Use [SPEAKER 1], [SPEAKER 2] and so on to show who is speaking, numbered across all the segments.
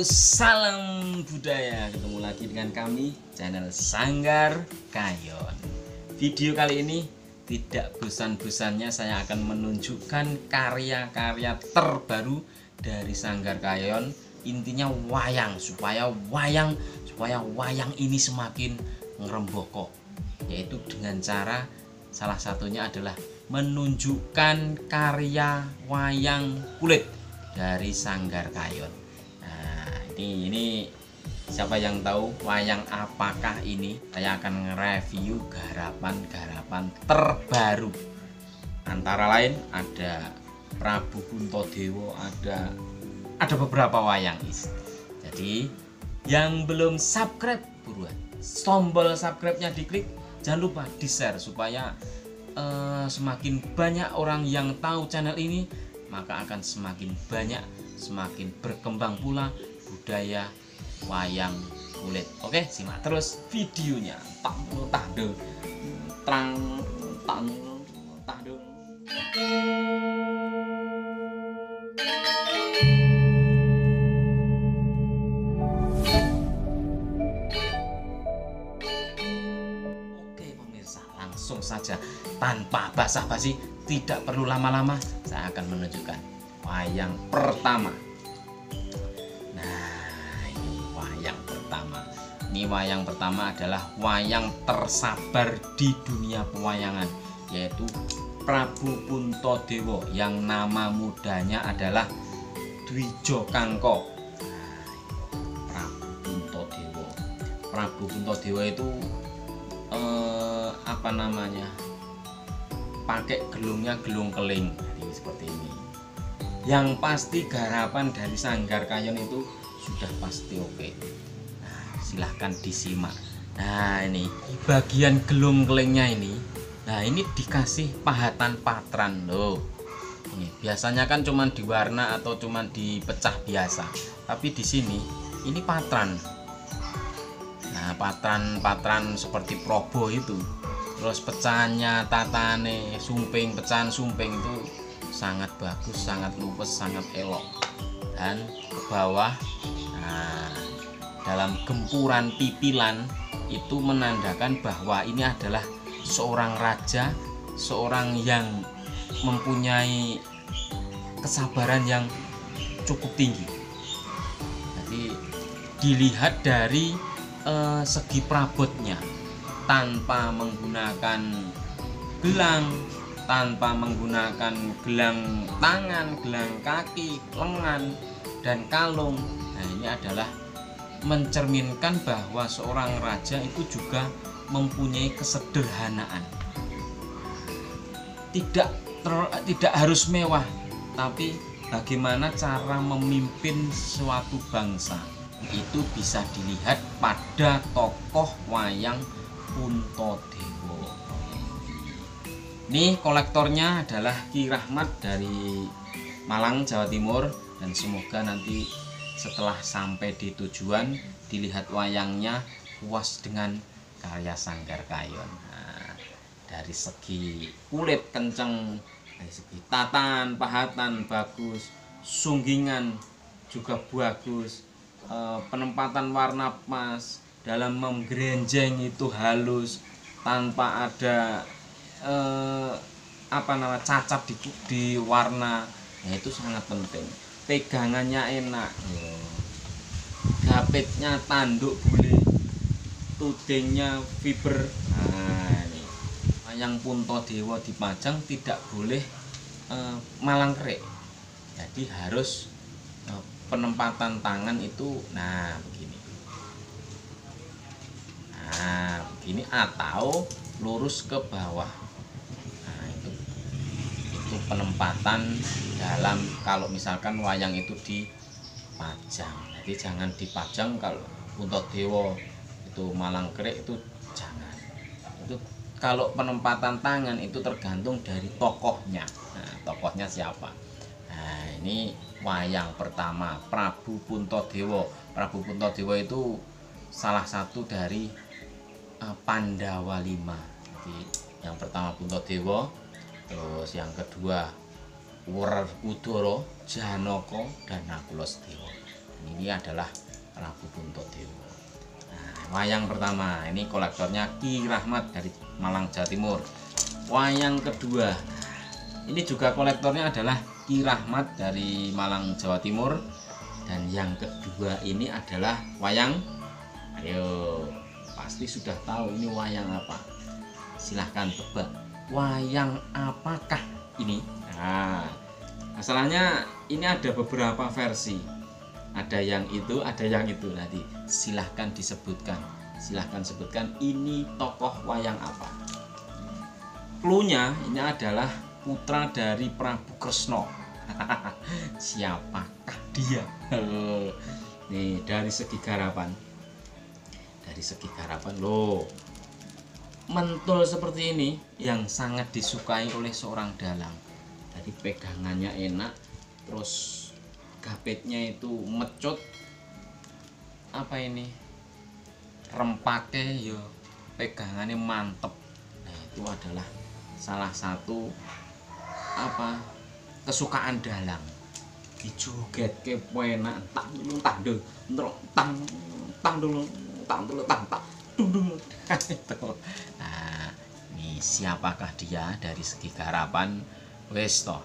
[SPEAKER 1] salam budaya. Ketemu lagi dengan kami, channel Sanggar Kayon. Video kali ini tidak bosan-bosannya saya akan menunjukkan karya-karya terbaru dari Sanggar Kayon. Intinya wayang, supaya wayang ini semakin ngeremboko, yaitu dengan cara salah satunya adalah menunjukkan karya wayang kulit dari Sanggar Kayon. Nah, ini siapa yang tahu wayang apakah ini? Saya akan nge-review garapan-garapan terbaru. Antara lain ada Prabu Puntadewa, ada beberapa wayang. Jadi yang belum subscribe buruan, tombol subscribe-nya diklik, jangan lupa di-share supaya semakin banyak orang yang tahu channel ini, maka akan semakin banyak, semakin berkembang pula budaya wayang kulit. Oke, simak terus videonya. Oke pemirsa, langsung saja tanpa basa-basi, tidak perlu lama-lama, saya akan menunjukkan wayang pertama. Nah, ini wayang pertama. Ini wayang pertama adalah wayang tersabar di dunia pewayangan, yaitu Prabu Puntadewa yang nama mudanya adalah Dwijo Kangko. Prabu Puntadewa. Prabu Puntadewa itu apa namanya? Pakai gelungnya gelung keling, jadi seperti ini. Yang pasti garapan dari Sanggar Kayon itu sudah pasti oke. Nah, silahkan disimak. Nah, ini bagian gelung kelingnya ini. Nah, ini dikasih pahatan patran loh. Ini biasanya kan cuman diwarna atau cuman dipecah biasa, tapi di sini ini patran. Nah, patran seperti probo itu. Terus pecahannya, tatane, sumping, pecahan sumping itu sangat bagus, sangat luwes, sangat elok. Dan ke bawah, nah, dalam gempuran pipilan itu menandakan bahwa ini adalah seorang raja, seorang yang mempunyai kesabaran yang cukup tinggi. Jadi dilihat dari segi perabotnya, tanpa menggunakan gelang, tanpa menggunakan gelang tangan, gelang kaki, lengan, dan kalung. Nah, ini adalah mencerminkan bahwa seorang raja itu juga mempunyai kesederhanaan. Tidak harus mewah, tapi bagaimana cara memimpin suatu bangsa itu bisa dilihat pada tokoh wayang Puntadewa. Ini kolektornya adalah Ki Rahmat dari Malang, Jawa Timur, dan semoga nanti setelah sampai di tujuan dilihat wayangnya puas dengan karya Sanggar Kayon. Nah, dari segi kulit kenceng, dari segi tatan, pahatan bagus, sunggingan juga bagus, penempatan warna pas, dalam menggerenjeng itu halus, tanpa ada cacat di warna. Nah, itu sangat penting. Pegangannya enak, gapitnya tanduk boleh, tudingnya fiber. Nah, ini wayang Puntadewa dipajang tidak boleh malang kerik, jadi harus penempatan tangan itu begini. Nah, begini atau lurus ke bawah. Nah, itu penempatan dalam kalau misalkan wayang itu dipajang. Jadi jangan dipajang kalau Puntadewa itu malang kerik, itu jangan. Itu kalau penempatan tangan itu tergantung dari tokohnya. Nah, tokohnya siapa? Nah, ini wayang pertama Prabu Puntadewa. Prabu Puntadewa itu salah satu dari Pandawa 5. Jadi yang pertama Puntadewa, terus yang kedua Werkudara, Janaka, dan Nakulasedewa. Ini adalah Prabu Puntadewa. Nah, wayang pertama ini kolektornya Ki Rahmat dari Malang Jawa Timur. Wayang kedua ini juga kolektornya adalah Ki Rahmat dari Malang Jawa Timur. Dan yang kedua ini adalah wayang, ayo pasti sudah tahu ini wayang apa. Silahkan tebak, wayang apakah ini? Nah, masalahnya ini ada beberapa versi, ada yang itu, ada yang itu. Nanti silahkan disebutkan, silahkan sebutkan ini tokoh wayang apa. Cluenya ini adalah putra dari Prabu Kresna. Siapakah dia? Nih dari segi garapan, loh, mentul seperti ini yang sangat disukai oleh seorang dalang. Jadi pegangannya enak, terus gapitnya itu mecut, apa ini, rempake yo pegangannya mantep. Nah itu adalah salah satu apa kesukaan dalang. Dijoget ke enak, tak dulu tak dulu nah ini siapakah dia dari segi garapan? Wes toh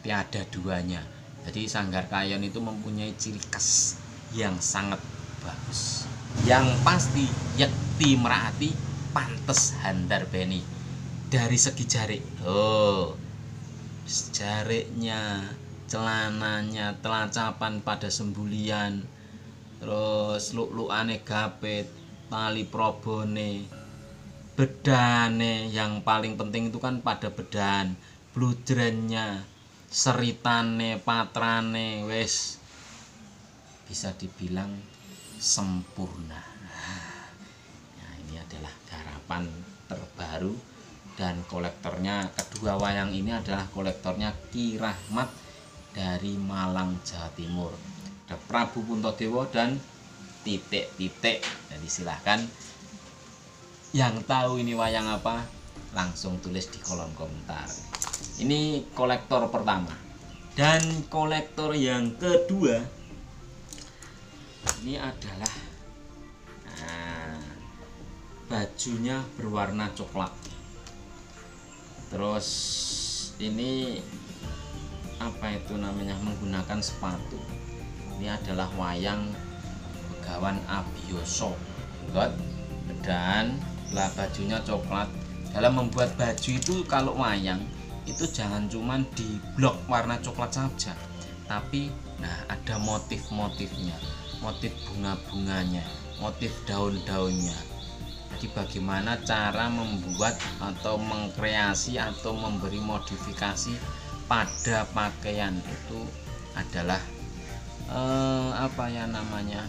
[SPEAKER 1] tiada duanya. Jadi Sanggar Kayon itu mempunyai ciri khas yang sangat bagus. Yang pasti Yekti Merahati pantes handar beni dari segi jarik. Oh, jariknya, celananya, telacapan pada sembulian, terus luk-lukane gapit, tali probone, bedane, yang paling penting itu kan pada bedan, bludrennya, seritane, patrane, wes bisa dibilang sempurna. Nah, ini adalah garapan terbaru dan kolektornya kedua wayang ini adalah kolektornya Ki Rahmat dari Malang Jawa Timur. Ada Prabu Puntadewa dan titik-titik. Jadi silahkan yang tahu ini wayang apa langsung tulis di kolom komentar. Ini kolektor pertama. Dan kolektor yang kedua ini adalah bajunya berwarna coklat. Terus ini apa itu namanya, menggunakan sepatu. Ini adalah wayang Begawan Abiyasa. Dan lah bajunya coklat. Dalam membuat baju itu kalau wayang itu jangan cuman di blok warna coklat saja, tapi nah ada motif-motifnya, motif bunga-bunganya, motif daun-daunnya. Jadi bagaimana cara membuat atau mengkreasi atau memberi modifikasi pada pakaian itu adalah apa ya namanya,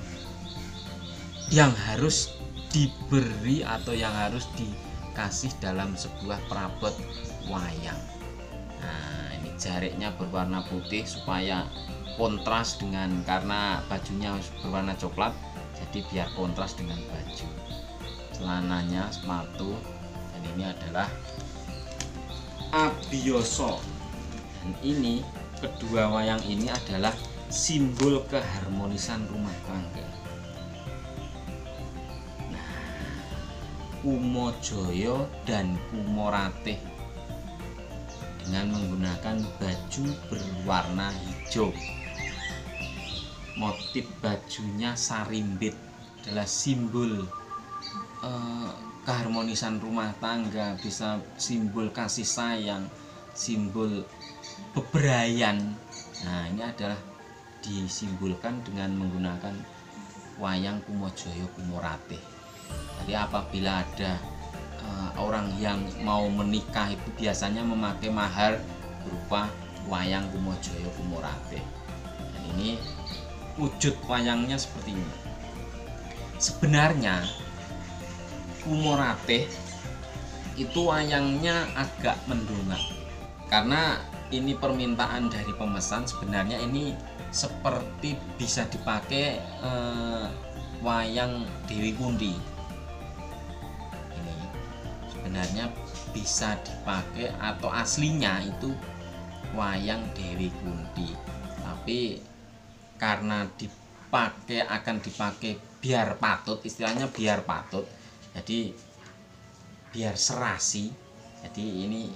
[SPEAKER 1] yang harus diberi atau yang harus dikasih dalam sebuah perabot wayang. Nah ini jariknya berwarna putih supaya kontras dengan, karena bajunya berwarna coklat jadi biar kontras dengan baju. Celananya sepatu, dan ini adalah Abiyasa. Dan ini kedua wayang ini adalah simbol keharmonisan rumah tangga. Nah, Kumajaya dan Kumaratih dengan menggunakan baju berwarna hijau. Motif bajunya sarimbit, adalah simbol keharmonisan rumah tangga, bisa simbol kasih sayang, simbol bebrayan. Nah ini adalah disimbolkan dengan menggunakan wayang Kumajaya Kumaratih. Jadi apabila ada orang yang mau menikah itu biasanya memakai mahar berupa wayang Kumajaya Kumaratih. Dan ini wujud wayangnya seperti ini. Sebenarnya Kumaratih itu wayangnya agak mendongak, karena ini permintaan dari pemesan. Sebenarnya ini seperti bisa dipakai wayang Dewi Kunthi. Ini sebenarnya bisa dipakai atau aslinya itu wayang Dewi Kunthi, tapi karena akan dipakai biar patut, istilahnya biar patut, jadi biar serasi. Jadi ini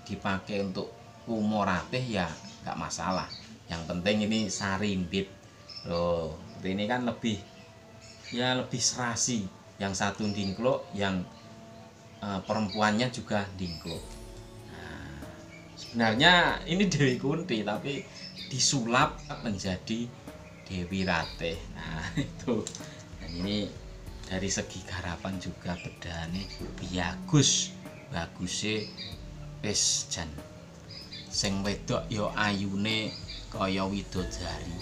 [SPEAKER 1] dipakai untuk kumoratih ya nggak masalah, yang penting ini sarimbit loh. Ini kan lebih serasi, yang satu dingkluk, yang perempuannya juga dingkluk. Nah, sebenarnya ini Dewi Kunti tapi disulap menjadi Dewi Ratih. Nah itu. Dan ini dari segi garapan juga bedane bagusnya wis jan sing wedok ya ayune kaya widodari,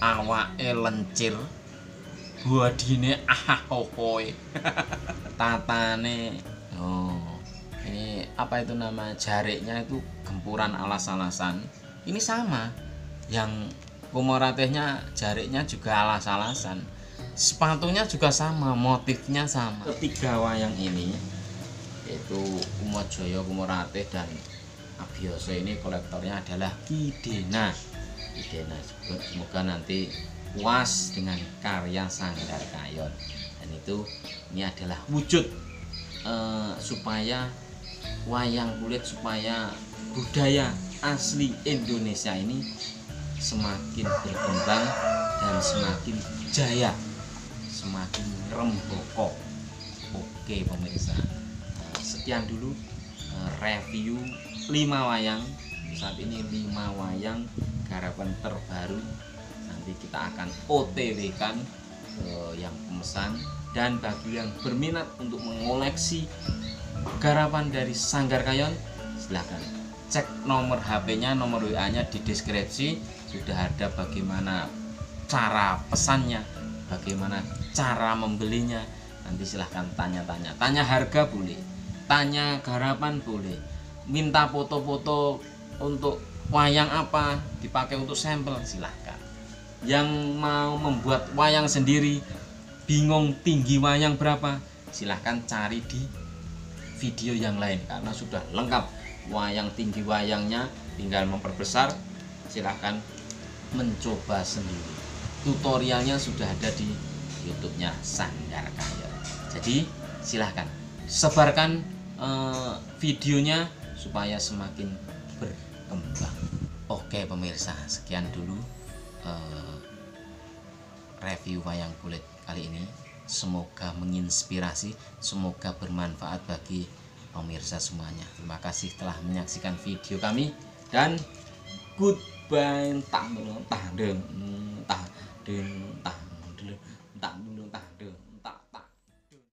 [SPEAKER 1] awake lencir, bodine ahohoe, tatane ini apa itu nama, jariknya itu gempuran alas-alasan. Ini sama, yang kumoratihnya jariknya juga alas-alasan, sepatunya juga sama, motifnya sama. Ketiga wayang ini yaitu Kumajaya, Kumoratih, dan Abiyasa ini kolektornya adalah Kidena. Semoga nanti puas dengan karya Sanggar Kayon. Dan ini adalah wujud supaya wayang kulit, supaya budaya asli Indonesia ini semakin berkembang dan semakin jaya, semakin remboko. Oke pemirsa, sekian dulu review 5 wayang. Saat ini 5 wayang garapan terbaru. Nanti kita akan OTW kan yang pemesan, dan bagi yang berminat untuk mengoleksi garapan dari Sanggar Kayon, silahkan cek nomor HP-nya, nomor WA-nya di deskripsi. Sudah ada bagaimana cara pesannya, bagaimana cara membelinya. Nanti silahkan tanya harga boleh, tanya garapan boleh, minta foto-foto untuk wayang apa dipakai untuk sampel, silahkan. Yang mau membuat wayang sendiri, bingung tinggi wayang berapa, silahkan cari di video yang lain karena sudah lengkap wayang. Tinggi wayangnya tinggal memperbesar, silahkan mencoba sendiri. Tutorialnya sudah ada di YouTube-nya Sanggar Kayon. Jadi silahkan sebarkan videonya supaya semakin berkembang. Oke pemirsa, sekian dulu review wayang kulit kali ini. Semoga menginspirasi, semoga bermanfaat bagi pemirsa semuanya. Terima kasih telah menyaksikan video kami, dan goodbye. Tah dulu, tah dulu, tah dulu, tah dulu, tah dulu, tah.